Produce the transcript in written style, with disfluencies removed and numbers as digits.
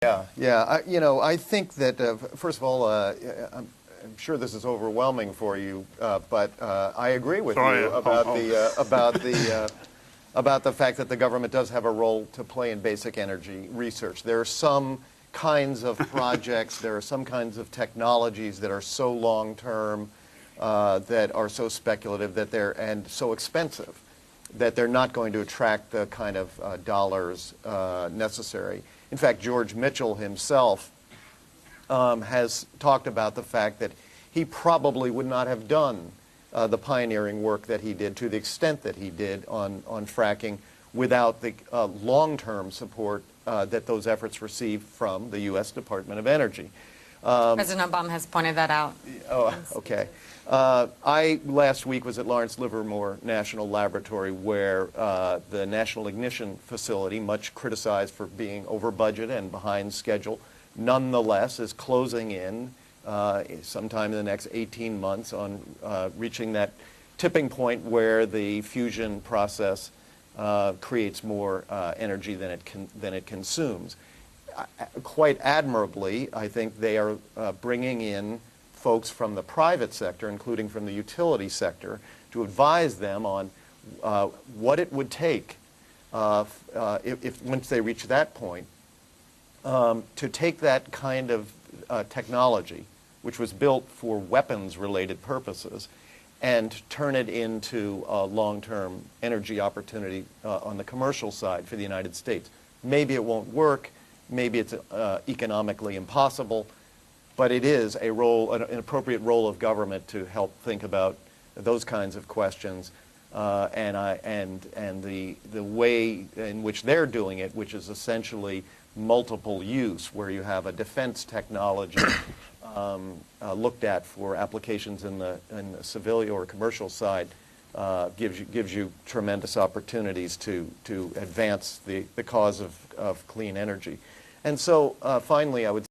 I think that first of all, I'm sure this is overwhelming for you, but I agree with you about the fact that the government does have a role to play in basic energy research. There are some kinds of projects, there are some kinds of technologies that are so long-term, that are so speculative and so expensive that they're not going to attract the kind of dollars necessary. In fact, George Mitchell himself has talked about the fact that he probably would not have done the pioneering work that he did to the extent that he did on fracking without the long-term support that those efforts received from the U.S. Department of Energy. President Obama has pointed that out. Oh, okay. I last week was at Lawrence Livermore National Laboratory, where the National Ignition Facility, much criticized for being over budget and behind schedule, nonetheless is closing in sometime in the next 18 months on reaching that tipping point where the fusion process creates more energy than it consumes. Quite admirably, I think they are bringing in folks from the private sector, including from the utility sector, to advise them on what it would take if once they reach that point to take that kind of technology, which was built for weapons-related purposes, and turn it into a long-term energy opportunity on the commercial side for the United States. Maybe it won't work. Maybe it's economically impossible, but it is an appropriate role of government to help think about those kinds of questions, and the way in which they're doing it, which is essentially multiple use, where you have a defense technology looked at for applications in the civilian or commercial side, gives you tremendous opportunities to advance the cause of clean energy. And so finally, I would